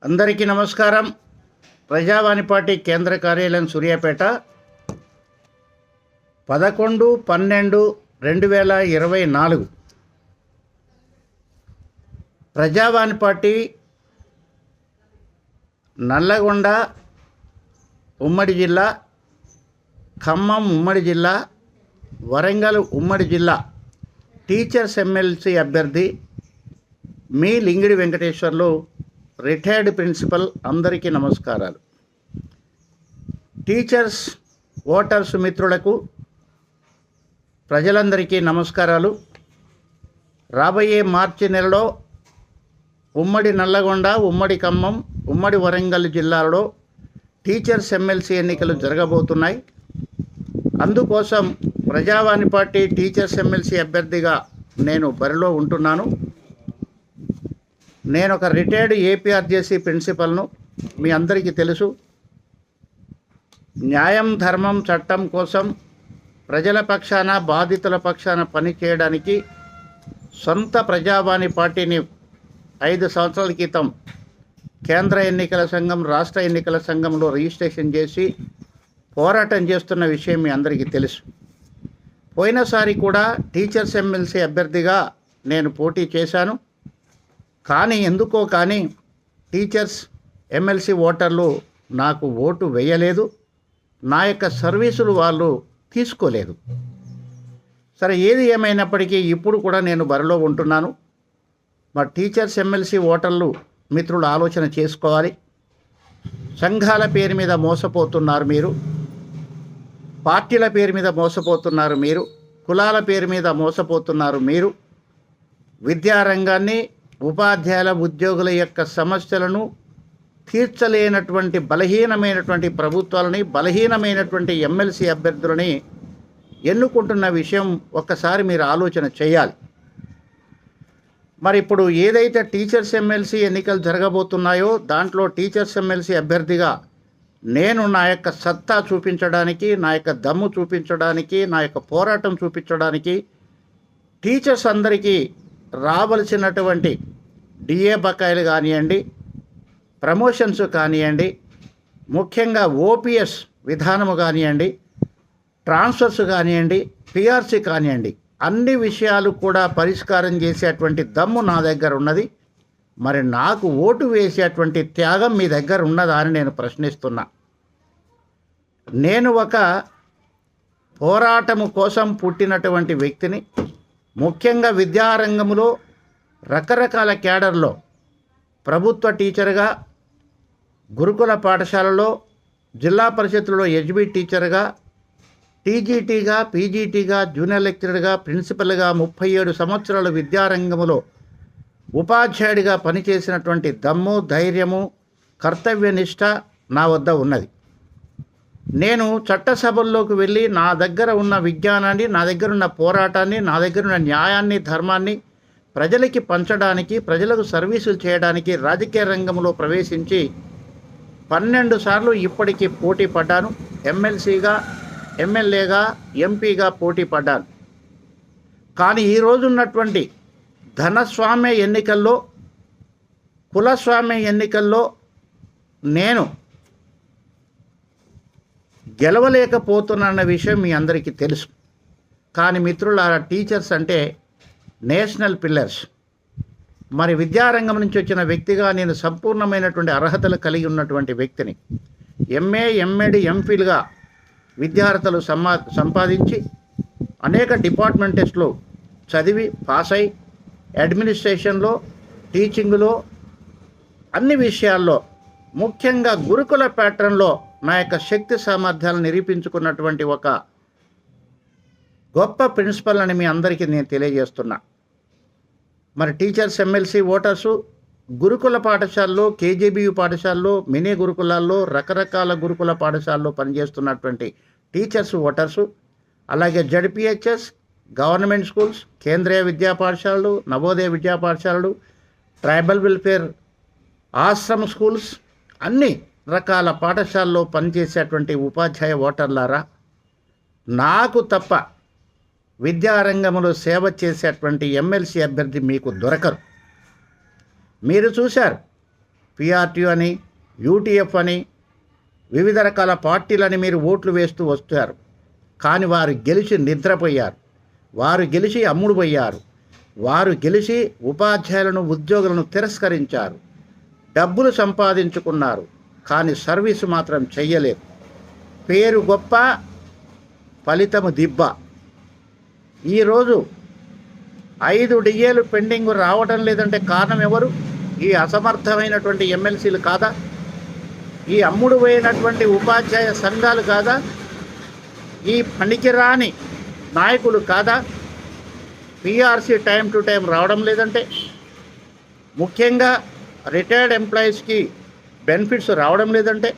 అందరికీ నమస్కారం. ప్రజావాణి పార్టీ కేంద్ర కార్యాలయం సూర్యాపేట 11/12/2024. ప్రజావాణి పార్టీ నల్లగొండ ఉమ్మడి జిల్లా, ఖమ్మం ఉమ్మడి జిల్లా, వరంగల్ ఉమ్మడి జిల్లా టీచర్స్ ఎమ్మెల్సీ అభ్యర్థి మీ లింగిడి వెంకటేశ్వర్లు, రిటైర్డ్ ప్రిన్సిపల్. అందరికీ నమస్కారాలు. టీచర్స్ ఓటర్స్ మిత్రులకు, ప్రజలందరికీ నమస్కారాలు. రాబోయే మార్చి నెలలో ఉమ్మడి నల్లగొండ, ఉమ్మడి ఖమ్మం, ఉమ్మడి వరంగల్ జిల్లాలో టీచర్స్ ఎమ్మెల్సీ ఎన్నికలు జరగబోతున్నాయి. అందుకోసం ప్రజావాణి పార్టీ టీచర్స్ ఎమ్మెల్సీ అభ్యర్థిగా నేను బరిలో ఉంటున్నాను. నేను ఒక రిటైర్డ్ ఏపీఆర్జేసీ ప్రిన్సిపల్ను. మీ అందరికీ తెలుసు, న్యాయం, ధర్మం, చట్టం కోసం ప్రజల పక్షాన, బాధితుల పక్షాన పనిచేయడానికి సొంత ప్రజావాణి పార్టీని 5 సంవత్సరాల క్రితం కేంద్ర ఎన్నికల సంఘం, రాష్ట్ర ఎన్నికల సంఘంలో రిజిస్ట్రేషన్ చేసి పోరాటం చేస్తున్న విషయం మీ అందరికీ తెలుసు. పోయినసారి కూడా టీచర్స్ ఎమ్మెల్సీ అభ్యర్థిగా నేను పోటీ చేశాను. కానీ ఎందుకో కానీ టీచర్స్ ఎమ్మెల్సీ ఓటర్లు నాకు ఓటు వేయలేదు. నా యొక్క సర్వీసులు వాళ్ళు తీసుకోలేదు. సరే, ఏది ఏమైనప్పటికీ ఇప్పుడు కూడా నేను బరిలో ఉంటున్నాను. మా టీచర్స్ ఎమ్మెల్సీ ఓటర్లు మిత్రులు ఆలోచన చేసుకోవాలి. సంఘాల పేరు మీద మోసపోతున్నారు మీరు, పార్టీల పేరు మీద మోసపోతున్నారు మీరు, కులాల పేరు మీద మోసపోతున్నారు మీరు. విద్యారంగాన్ని, ఉపాధ్యాయుల, ఉద్యోగుల యొక్క సమస్యలను తీర్చలేనటువంటి బలహీనమైనటువంటి ప్రభుత్వాలని, బలహీనమైనటువంటి ఎమ్మెల్సీ అభ్యర్థులని ఎన్నుకుంటున్న విషయం ఒక్కసారి మీరు ఆలోచన చేయాలి. మరి ఇప్పుడు ఏదైతే టీచర్స్ ఎమ్మెల్సీ ఎన్నికలు జరగబోతున్నాయో దాంట్లో టీచర్స్ ఎమ్మెల్సీ అభ్యర్థిగా నేను నా యొక్క సత్తా చూపించడానికి, నా యొక్క దమ్ము చూపించడానికి, నా యొక్క పోరాటం చూపించడానికి, టీచర్స్ అందరికీ రావలసినటువంటి డిఏ బకాయిలు కానివ్వండి, ప్రమోషన్స్ కానివ్వండి, ముఖ్యంగా ఓపీఎస్ విధానము కానివ్వండి, ట్రాన్స్ఫర్స్ కానివ్వండి, పిఆర్సీ కానివ్వండి, అన్ని విషయాలు కూడా పరిష్కారం చేసేటువంటి దమ్ము నా దగ్గర ఉన్నది. మరి నాకు ఓటు వేసేటువంటి త్యాగం మీ దగ్గర ఉన్నదా అని నేను ప్రశ్నిస్తున్నా. నేను ఒక పోరాటము కోసం పుట్టినటువంటి వ్యక్తిని. ముఖ్యంగా విద్యారంగంలో రకరకాల క్యాడర్లో ప్రభుత్వ టీచర్గా, గురుకుల పాఠశాలలో, జిల్లా పరిషత్తులో ఎస్బీ టీచర్గా, టీజీటీగా, పీజీటీగా, జూనియర్ లెక్చరర్గా, ప్రిన్సిపల్గా 37 సంవత్సరాలు విద్యారంగంలో ఉపాధ్యాయుడిగా పనిచేసినటువంటి దమ్ము, ధైర్యము, కర్తవ్యనిష్ట నా వద్ద ఉన్నది. నేను చట్టసభల్లోకి వెళ్ళి నా దగ్గర ఉన్న విజ్ఞానాన్ని, నా దగ్గర ఉన్న పోరాటాన్ని, నా దగ్గర ఉన్న న్యాయాన్ని, ధర్మాన్ని ప్రజలకి పంచడానికి, ప్రజలకు సర్వీసులు చేయడానికి రాజకీయ రంగంలో ప్రవేశించి 12 సార్లు ఇప్పటికీ పోటీ పడ్డాను. ఎమ్మెల్సీగా, ఎమ్మెల్యేగా, ఎంపీగా పోటీ పడ్డాను. కానీ ఈరోజు ఉన్నటువంటి ధనస్వామ్య ఎన్నికల్లో, కులస్వామ్య ఎన్నికల్లో నేను గెలవలేకపోతున్నాన్న విషయం మీ అందరికీ తెలుసు. కానీ మిత్రులారా, టీచర్స్ అంటే నేషనల్ పిల్లర్స్. మరి విద్యారంగం నుంచి వచ్చిన వ్యక్తిగా నేను సంపూర్ణమైనటువంటి అర్హతలు కలిగి ఉన్నటువంటి వ్యక్తిని. ఎంఏ, ఎంఎడ్, ఎంఫిల్గా విద్యార్థులు సంపాదించి అనేక డిపార్ట్మెంట్ టెస్టులు చదివి పాస్ అయి అడ్మినిస్ట్రేషన్లో, టీచింగ్లో, అన్ని విషయాల్లో, ముఖ్యంగా గురుకుల ప్యాటర్న్లో నా యొక్క శక్తి సామర్థ్యాలను నిరూపించుకున్నటువంటి ఒక గొప్ప ప్రిన్సిపల్ అని మీ అందరికీ నేను తెలియజేస్తున్నా. మరి టీచర్స్ ఎమ్మెల్సీ ఓటర్సు గురుకుల పాఠశాలలో, కేజీబీయు పాఠశాలలో, మినీ గురుకులాల్లో, రకరకాల గురుకుల పాఠశాలలో పనిచేస్తున్నటువంటి టీచర్స్ ఓటర్సు, అలాగే జడ్పిహెచ్ఎస్, గవర్నమెంట్ స్కూల్స్, కేంద్రీయ విద్యా పాఠశాలలు, నవోదయ విద్యా పాఠశాలలు, ట్రైబల్ వెల్ఫేర్ ఆశ్రమ స్కూల్స్, అన్ని రకాల పాఠశాలలో పనిచేసేటువంటి ఉపాధ్యాయ ఓటర్లారా, నాకు తప్ప విద్యారంగంలో సేవ చేసేటువంటి ఎమ్మెల్సీ అభ్యర్థి మీకు దొరకరు. మీరు చూశారు, పిఆర్టీ అని, యూటీఎఫ్ అని, వివిధ రకాల పార్టీలని మీరు ఓట్లు వేస్తూ వస్తారు. కానీ వారు గెలిచి నిద్రపోయారు, వారు గెలిచి అమ్ముడుపోయారు, వారు గెలిచి ఉపాధ్యాయులను, ఉద్యోగులను తిరస్కరించారు, డబ్బులు సంపాదించుకున్నారు, కానీ సర్వీసు మాత్రం చెయ్యలేదు. పేరు గొప్ప, ఫలితము దిబ్బ. ఈరోజు 5 డిఏలు పెండింగ్ రావడం లేదంటే కారణం ఎవరు? ఈ అసమర్థమైనటువంటి ఎమ్మెల్సీలు కాదా? ఈ అమ్ముడు పోయినటువంటి ఉపాధ్యాయ సంఘాలు కాదా? ఈ పనికిరాని నాయకులు కాదా? పిఆర్సీ టైం టు టైం రావడం లేదంటే, ముఖ్యంగా రిటైర్డ్ ఎంప్లాయీస్కి బెనిఫిట్స్ రావడం లేదంటే,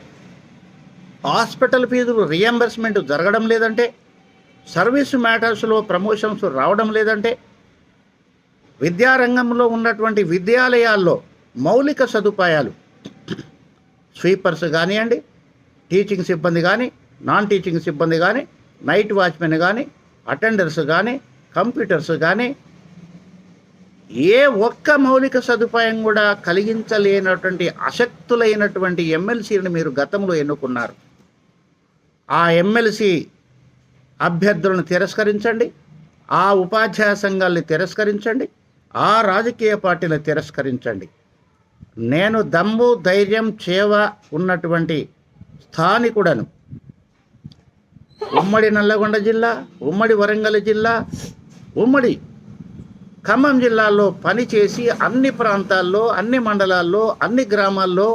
హాస్పిటల్ ఫీజులు రియంబర్స్మెంట్ జరగడం లేదంటే, సర్వీస్ మ్యాటర్స్లో ప్రమోషన్స్ రావడం లేదంటే, విద్యారంగంలో ఉన్నటువంటి విద్యాలయాల్లో మౌలిక సదుపాయాలు, స్వీపర్స్ కానివ్వండి, టీచింగ్ సిబ్బంది కానీ, నాన్ టీచింగ్ సిబ్బంది కానీ, నైట్ వాచ్మెన్ కానీ, అటెండర్స్ కానీ, కంప్యూటర్స్ కానీ, ఏ ఒక్క మౌలిక సదుపాయం కూడా కలిగించలేనటువంటి అశక్తులైనటువంటి ఎమ్మెల్సీలను మీరు గతంలో ఎన్నుకున్నారు. ఆ ఎమ్మెల్సీ అభ్యర్థులను తిరస్కరించండి, ఆ ఉపాధ్యాయ సంఘాలని తిరస్కరించండి, ఆ రాజకీయ పార్టీలను తిరస్కరించండి. నేను దమ్ము, ధైర్యం, చేవ ఉన్నటువంటి స్థానికుడను. ఉమ్మడి నల్లగొండ జిల్లా, ఉమ్మడి వరంగల్ జిల్లా, ఉమ్మడి ఖమ్మం జిల్లాల్లో పనిచేసి అన్ని ప్రాంతాల్లో, అన్ని మండలాల్లో, అన్ని గ్రామాల్లో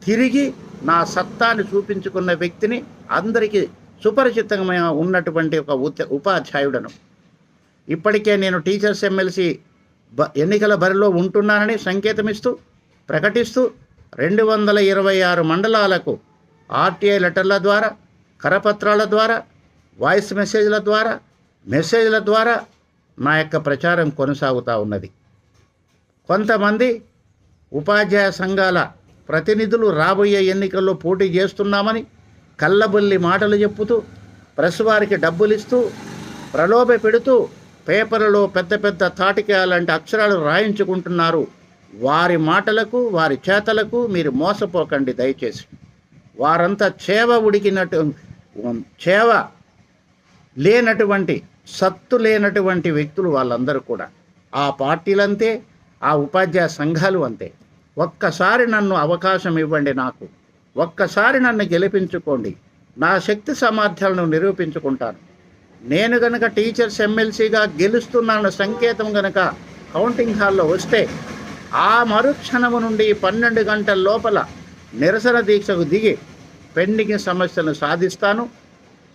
తిరిగి నా సత్తాని చూపించుకున్న వ్యక్తిని, అందరికీ సుపరిచితంగా ఉన్నటువంటి ఒక ఉపాధ్యాయుడను. ఇప్పటికే నేను టీచర్స్ ఎమ్మెల్సీ ఎన్నికల బరిలో ఉంటున్నానని సంకేతమిస్తూ, ప్రకటిస్తూ 226 మండలాలకు ఆర్టీఐ లెటర్ల ద్వారా, కరపత్రాల ద్వారా, వాయిస్ మెసేజ్ల ద్వారా నా యొక్క ప్రచారం కొనసాగుతూ ఉన్నది. కొంతమంది ఉపాధ్యాయ సంఘాల ప్రతినిధులు రాబోయే ఎన్నికల్లో పోటీ చేస్తున్నామని కళ్ళబొల్లి మాటలు చెప్పుతూ, ప్రెస్ వారికి డబ్బులు ఇస్తూ, ప్రలోభ పెడుతూ, పేపర్లలో పెద్ద పెద్ద తాటికాయలాంటి అక్షరాలు రాయించుకుంటున్నారు. వారి మాటలకు, వారి చేతలకు మీరు మోసపోకండి దయచేసి. వారంతా చేవ లేనటువంటి, సత్తు లేనటువంటి వ్యక్తులు వాళ్ళందరూ కూడా. ఆ పార్టీలంతే, ఆ ఉపాధ్యాయ సంఘాలు అంతే. ఒక్కసారి నన్ను అవకాశం ఇవ్వండి, నాకు ఒక్కసారి నన్ను గెలిపించుకోండి, నా శక్తి సామర్థ్యాలను నిరూపించుకుంటాను. నేను గనక టీచర్స్ ఎమ్మెల్సీగా గెలుస్తున్నాను సంకేతం గనక కౌంటింగ్ హాల్లో వస్తే, ఆ మరుక్షణము నుండి 12 గంటల లోపల నిరసన దీక్షకు దిగి పెండింగ్ సమస్యలను సాధిస్తాను.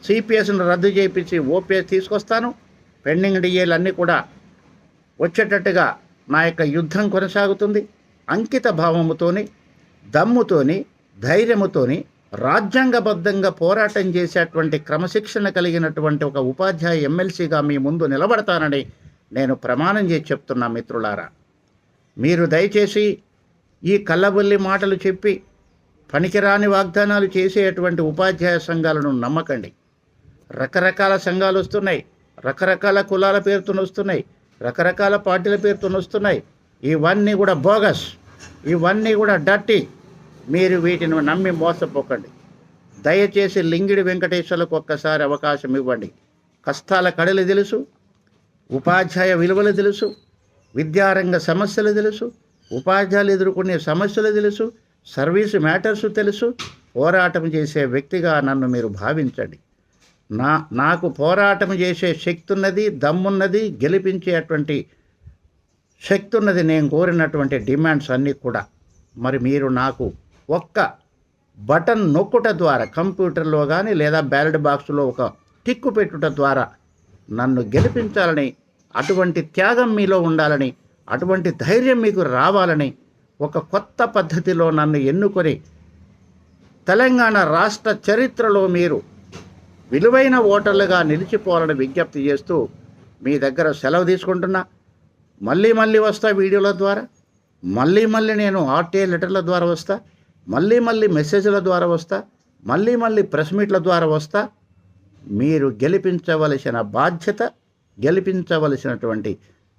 సిపిఎస్ను రద్దు చేయించి ఓపీఎస్ తీసుకొస్తాను. పెండింగ్ డిఏలన్నీ కూడా వచ్చేటట్టుగా నా యొక్క యుద్ధం కొనసాగుతుంది. అంకిత భావముతోని, దమ్ముతోని, ధైర్యముతోని, రాజ్యాంగబద్ధంగా పోరాటం చేసేటువంటి క్రమశిక్షణ కలిగినటువంటి ఒక ఉపాధ్యాయ ఎమ్మెల్సీగా మీ ముందు నిలబడతానని నేను ప్రమాణం చేసి చెప్తున్నా. మిత్రులారా, మీరు దయచేసి ఈ కళ్ళబొల్లి మాటలు చెప్పి పనికిరాని వాగ్దానాలు చేసేటువంటి ఉపాధ్యాయ సంఘాలను నమ్మకండి. రకరకాల సంఘాలు వస్తున్నాయి, రకరకాల కులాల పేరుతో వస్తున్నాయి, రకరకాల పార్టీల పేరుతో వస్తున్నాయి. ఇవన్నీ కూడా బోగస్, ఇవన్నీ కూడా డర్టీ. మీరు వీటిని నమ్మి మోసపోకండి. దయచేసి లింగిడి వెంకటేశ్వర్లకు ఒక్కసారి అవకాశం ఇవ్వండి. కష్టాల కడలు తెలుసు, ఉపాధ్యాయ విలువలు తెలుసు, విద్యారంగ సమస్యలు తెలుసు, ఉపాధ్యాయులు ఎదుర్కొనే సమస్యలు తెలుసు, సర్వీసు మ్యాటర్స్ తెలుసు. పోరాటం చేసే వ్యక్తిగా నన్ను మీరు భావించండి. నాకు పోరాటం చేసే శక్తి ఉన్నది, దమ్మున్నది, గెలిపించేటువంటి శక్తి ఉన్నది. నేను కోరినటువంటి డిమాండ్స్ అన్నీ కూడా. మరి మీరు నాకు ఒక్క బటన్ నొక్కుట ద్వారా, కంప్యూటర్లో కానీ లేదా బ్యాలెట్ బాక్స్లో ఒక టిక్కు పెట్టుట ద్వారా నన్ను గెలిపించాలని, అటువంటి త్యాగం మీలో ఉండాలని, అటువంటి ధైర్యం మీకు రావాలని, ఒక కొత్త పద్ధతిలో నన్ను ఎన్నుకొని తెలంగాణ రాష్ట్ర చరిత్రలో మీరు విలువైన ఓటర్లుగా నిలిచిపోవాలని విజ్ఞప్తి చేస్తూ మీ దగ్గర సెలవు తీసుకుంటున్నా. మళ్ళీ వస్తా వీడియోల ద్వారా, మళ్ళీ నేను ఆర్టీఐ లెటర్ల ద్వారా వస్తా, మళ్ళీ మెసేజ్ల ద్వారా వస్తా, మళ్ళీ ప్రెస్ మీట్ల ద్వారా వస్తా. మీరు గెలిపించవలసిన బాధ్యత, గెలిపించవలసినటువంటి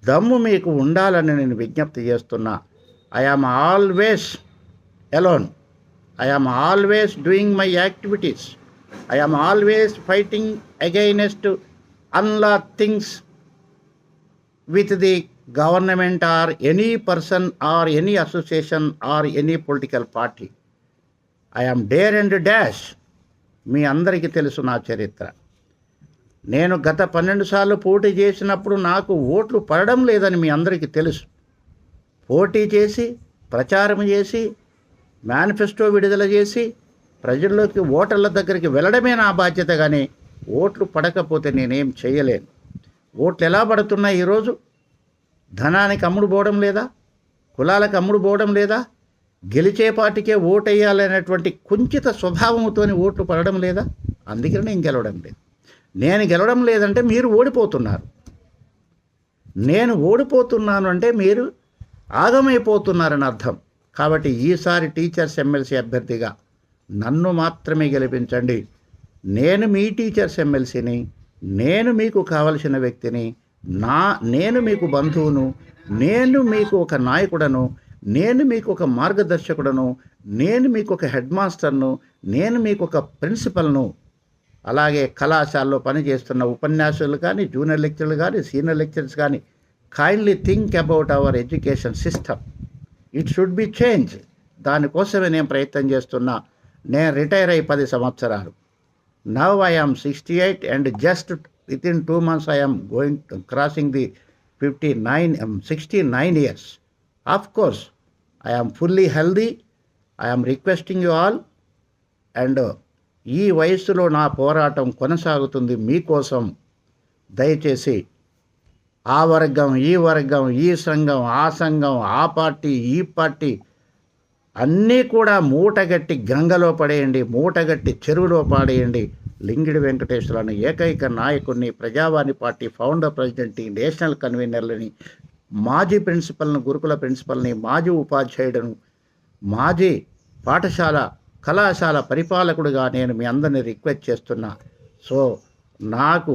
దమ్ము మీకు ఉండాలని నేను విజ్ఞప్తి చేస్తున్నా. I am always alone. I am always doing my activities. I am always fighting against unlaw things with the government or any person or any association or any political party. I am dare and dash. మీ అందరికీ తెలుసు నా చరిత్ర. నేను గత 12 సార్లు పోటీ చేసినప్పుడు నాకు ఓట్లు పడడం లేదని మీ అందరికీ తెలుసు. పోటీ చేసి ప్రచారం చేసి మేనిఫెస్టో విడుదల చేసి ప్రజల్లోకి ఓటర్ల దగ్గరికి వెళ్ళడమే నా బాధ్యత, కానీ ఓట్లు పడకపోతే నేనేం చేయలేను. ఓట్లు ఎలా పడుతున్నాయి ఈరోజు? ధనానికి అమ్ముడు పోవడం లేదా? కులాలకు అమ్ముడు పోవడం లేదా? గెలిచే పార్టీకే ఓటు వేయాలనేటువంటి కుంచిత స్వభావంతో ఓట్లు పడడం లేదా? అందుకని నేను గెలవడం లేదు. నేను గెలవడం లేదంటే మీరు ఓడిపోతున్నారు. నేను ఓడిపోతున్నాను అంటే మీరు ఆగమైపోతున్నారని అర్థం. కాబట్టి ఈసారి టీచర్స్ ఎమ్మెల్సీ అభ్యర్థిగా నన్ను మాత్రమే గెలిపించండి. నేను మీ టీచర్స్ ఎమ్మెల్సీని, నేను మీకు కావలసిన వ్యక్తిని, నేను మీకు బంధువును, నేను మీకు ఒక నాయకుడను, నేను మీకు ఒక మార్గదర్శకుడను, నేను మీకు ఒక హెడ్ మాస్టర్ను, నేను మీకు ఒక ప్రిన్సిపల్ను. అలాగే కళాశాలలో పనిచేస్తున్న ఉపన్యాసాలు కానీ, జూనియర్ లెక్చరర్లు కానీ, సీనియర్ లెక్చరర్స్ కానీ, kindly think about our education system. It should be change. దానికోసమే నేను ప్రయత్నం చేస్తున్నా. నేను రిటైర్ అయ్యి 10 సంవత్సరాలు. Now I am 68 and just within 2 months I am crossing the 69 years. Of course, I am fully healthy. I am requesting you all, and ఈ వయస్సులో నా పోరాటం కొనసాగుతుంది మీకోసం. దయచేసి ఆ వర్గం, ఈ వర్గం, ఈ సంఘం, ఆ సంఘం, ఆ పార్టీ, ఈ పార్టీ అన్నీ కూడా మూటగట్టి గంగలో పడేయండి, మూటగట్టి చెరువులో పాడేయండి. లింగిడి వెంకటేశ్వరని ఏకైక నాయకుడిని, ప్రజావాణి పార్టీ ఫౌండర్ ప్రెసిడెంట్ని, నేషనల్ కన్వీనర్లని, మాజీ ప్రిన్సిపల్ను, గురుకుల ప్రిన్సిపల్ని, మాజీ ఉపాధ్యాయుడును, మాజీ పాఠశాల కళాశాల పరిపాలకుడిగా నేను మీ అందరినీ రిక్వెస్ట్ చేస్తున్నా. సో నాకు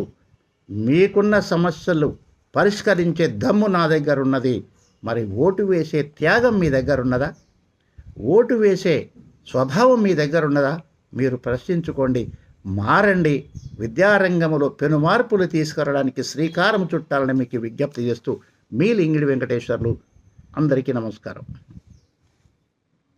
మీకున్న సమస్యలు పరిష్కరించే దమ్ము నా దగ్గర ఉన్నది. మరి ఓటు వేసే త్యాగం మీ దగ్గర ఉన్నదా? ఓటు వేసే స్వభావం మీ దగ్గర ఉన్నదా? మీరు ప్రశ్నించుకోండి, మారండి. విద్యారంగంలో పెను మార్పులు తీసుకురావడానికి శ్రీకారం చుట్టాలని మీకు విజ్ఞప్తి చేస్తూ మీ లింగిడి వెంకటేశ్వర్లు. అందరికీ నమస్కారం.